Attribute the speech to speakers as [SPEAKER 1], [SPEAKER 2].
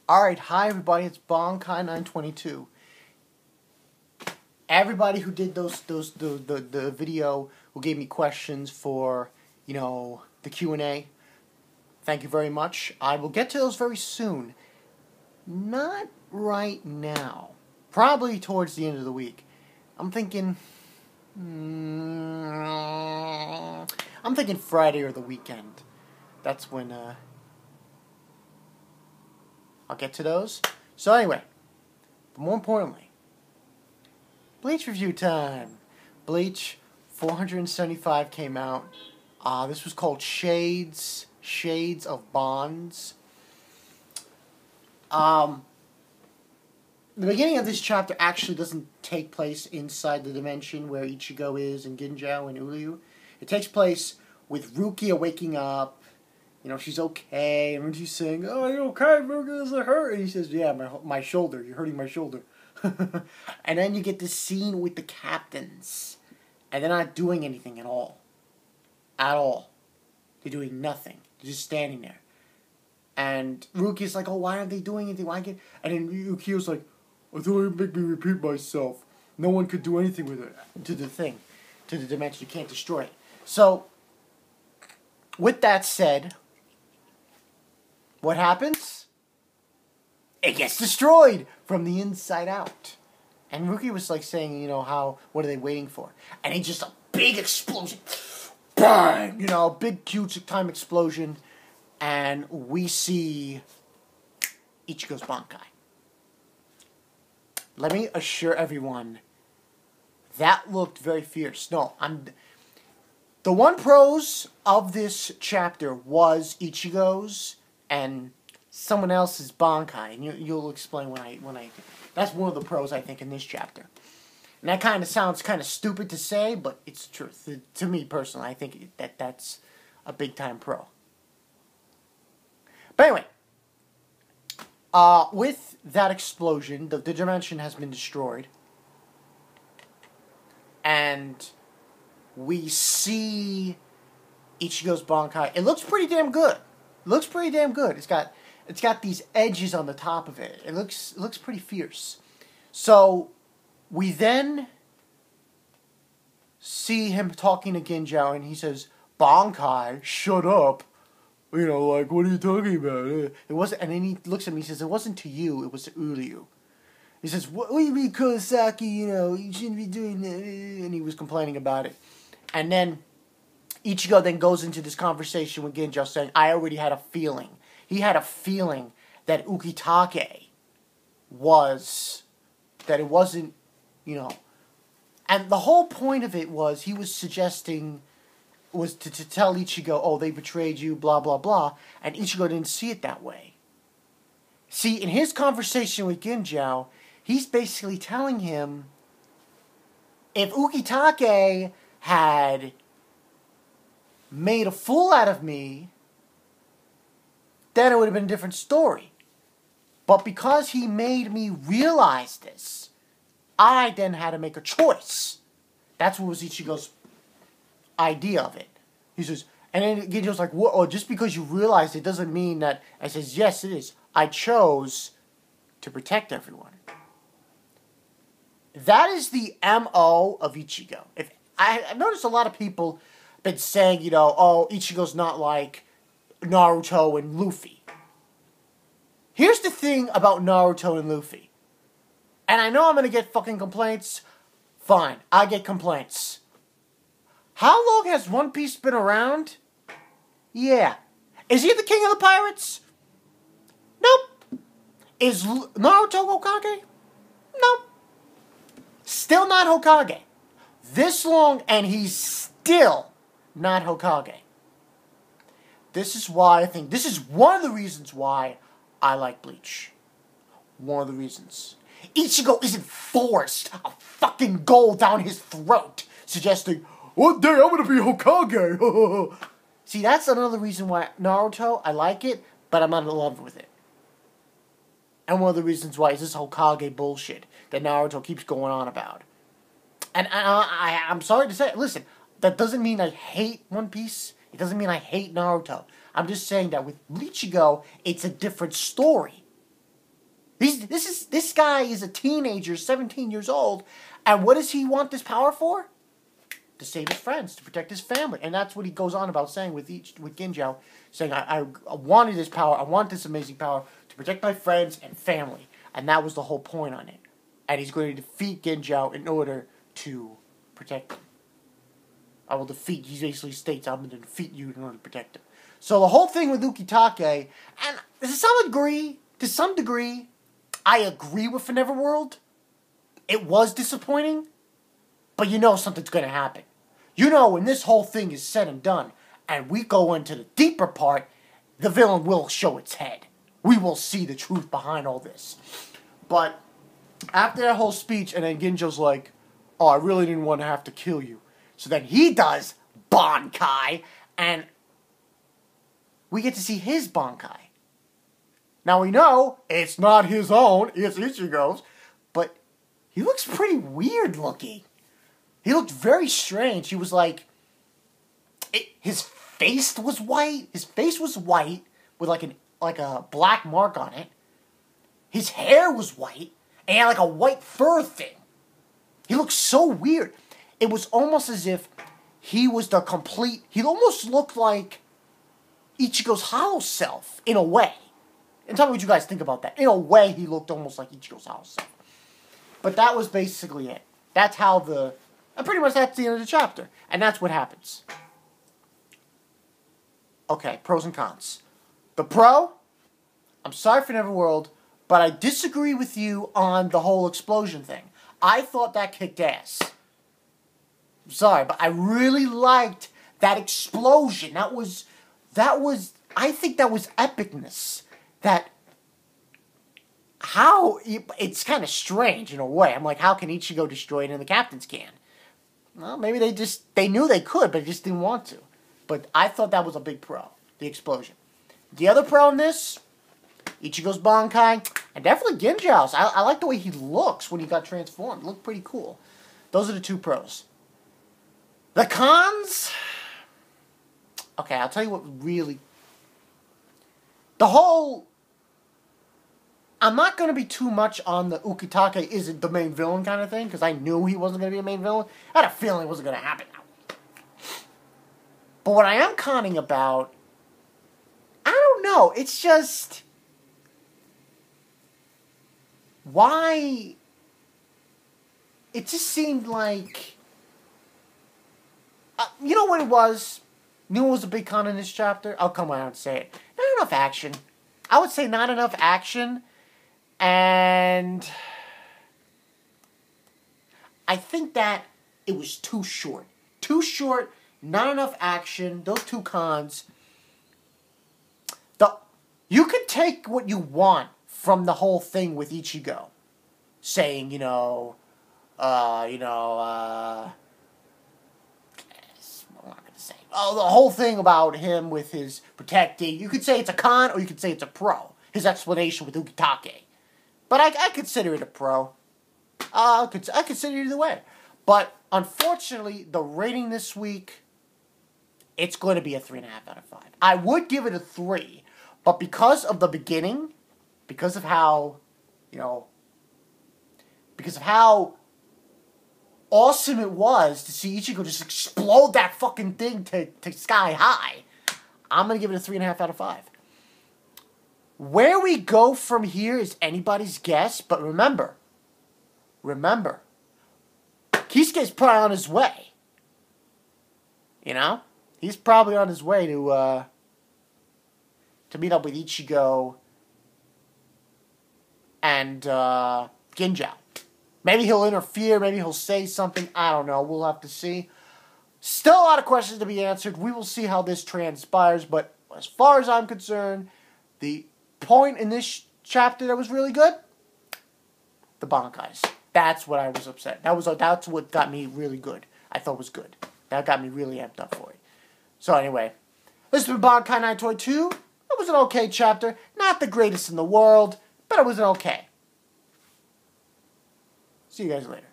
[SPEAKER 1] Alright, hi everybody, it's bankai 922. Everybody who did the video who gave me questions for, the Q&A, thank you very much. I will get to those very soon. Not right now. Probably towards the end of the week. I'm thinking Friday or the weekend. That's when I'll get to those. So anyway, but more importantly, Bleach review time. Bleach 475 came out. This was called Shades of Bonds. The beginning of this chapter actually doesn't take place inside the dimension where Ichigo is and Ginjao and Uryu. It takes place with Rukia waking up. She's okay, and she's saying, "Oh, are you okay? Rukia, does it hurt?" And he says, "Yeah, my shoulder. You're hurting my shoulder." And then you get this scene with the captains, and they're not doing anything at all. At all. They're doing nothing. They're just standing there. And Rukia's like, "Oh, why aren't they doing anything? Why can't?" And then Yukio's like, "I thought it'd make me repeat myself. No one could do anything with it to the thing, to the dimension. You can't destroy it." So, with that said, what happens? It gets destroyed from the inside out. And Rukia was like saying, what are they waiting for? And it's just a big explosion. Bang! Big huge time explosion. And we see Ichigo's bankai. Let me assure everyone, that looked very fierce. No, the one pros of this chapter was Ichigo's and someone else's bankai, and you'll explain when I. That's one of the pros I think in this chapter, and that kind of sounds kind of stupid to say, but it's the truth. To me personally, I think that's a big time pro. But anyway, with that explosion, the dimension has been destroyed, and we see Ichigo's bankai. It looks pretty damn good. It's got these edges on the top of it. It looks pretty fierce. So we then see him talking to Ginjao, and he says, "Bankai, shut up. What are you talking about? It wasn't." And then he looks at me and says, "It wasn't to you. It was to Uryu." He says, "What do you mean, Kurosaki? You shouldn't be doing that." And he was complaining about it. And then Ichigo then goes into this conversation with Ginjao saying, "I already had a feeling." He had a feeling that Ukitake that it wasn't, And the whole point of it was he was suggesting, was to tell Ichigo, "Oh, they betrayed you, blah, blah, blah." And Ichigo didn't see it that way. See, in his conversation with Ginjao, he's basically telling him, if Ukitake had made a fool out of me, then it would have been a different story. But because he made me realize this, I then had to make a choice. That's what was Ichigo's idea of it. He says, and then Ginjo's like, "What? Oh, just because you realized it doesn't mean that." I says, "Yes, it is. I chose to protect everyone." That is the MO of Ichigo. If I've noticed a lot of people been saying, "Oh, Ichigo's not like Naruto and Luffy." Here's the thing about Naruto and Luffy. And I know I'm going to get fucking complaints. Fine, I get complaints. How long has One Piece been around? Yeah. Is he the king of the pirates? Nope. Is Naruto Hokage? Nope. Still not Hokage. This long, and he's still not Hokage. This is why this is one of the reasons why I like Bleach. One of the reasons. Ichigo isn't forced a fucking goal down his throat, suggesting, "One day I'm gonna be Hokage." See, that's another reason why Naruto, I like it, but I'm not in love with it. And one of the reasons why is this Hokage bullshit that Naruto keeps going on about. And I'm sorry to say, listen, that doesn't mean I hate One Piece. It doesn't mean I hate Naruto. I'm just saying that with Ichigo, it's a different story. This guy is a teenager, 17 years old, and what does he want this power for? To save his friends, to protect his family. And that's what he goes on about saying with Ginjo, saying, I wanted this power, I want this amazing power to protect my friends and family. And that was the whole point on it. And he's going to defeat Ginjo in order to protect him. I will defeat, he basically states, I'm going to defeat you in order to protect him. So the whole thing with Ukitake, and to some degree, I agree with the Neverworld. It was disappointing, but you know something's going to happen. You know when this whole thing is said and done, and we go into the deeper part, the villain will show its head. We will see the truth behind all this. But after that whole speech, and then Ginjo's like, oh, I really didn't want to have to kill you. So then he does bankai, and we get to see his bankai. Now we know it's not his own, it's Ichigo's, but he looks pretty weird looking. He looked very strange. He was like, his face was white. His face was white with like a black mark on it. His hair was white and he had like a white fur thing. He looked so weird. It was almost as if he was the complete. He almost looked like Ichigo's hollow self in a way. And tell me what you guys think about that. In a way, he looked almost like Ichigo's hollow self. But that was basically it. That's how and pretty much that's the end of the chapter. And that's what happens. Okay, pros and cons. The pro, I'm sorry for Neverworld, but I disagree with you on the whole explosion thing. I thought that kicked ass. I'm sorry, but I really liked that explosion. That was, I think that was epicness. It's kind of strange in a way. I'm like, how can Ichigo destroy it and the captains can? Well, maybe they knew they could, but just didn't want to. But I thought that was a big pro, the explosion. The other pro in this, Ichigo's bankai, and definitely Ginjo's. I like the way he looks when he got transformed. Looked pretty cool. Those are the two pros. The cons? Okay, I'll tell you what really... I'm not going to be too much on the Ukitake isn't the main villain kind of thing, because I knew he wasn't going to be a main villain. I had a feeling it wasn't going to happen now. But what I am conning about, I don't know, it's just... Why... It just seemed like... you know what it was? You know what was a big con in this chapter? I'll come out and say it. Not enough action. I would say not enough action. And I think that it was too short. Too short, not enough action. Those two cons. You could take what you want from the whole thing with Ichigo. Saying, I'm not going to say. Oh, the whole thing about him with his protecting. You could say it's a con or you could say it's a pro. His explanation with Ukitake. But I consider it a pro. I consider it either way. But unfortunately, the rating this week, it's going to be a 3.5 out of 5. I would give it a 3, but because of the beginning, because of how awesome it was to see Ichigo just explode that fucking thing to sky high, I'm going to give it a 3.5 out of 5. Where we go from here is anybody's guess, but remember, Kisuke's probably on his way. He's probably on his way to meet up with Ichigo and Ginjo. Maybe he'll interfere, maybe he'll say something, I don't know, we'll have to see. Still a lot of questions to be answered, we will see how this transpires, but as far as I'm concerned, the point in this chapter that was really good, the bankais. That's what I was upset. That's what got me really good. I thought was good. That got me really amped up for it. So anyway, this has been Bankai Night Toy 2. It was an okay chapter. Not the greatest in the world, but it was an okay. See you guys later.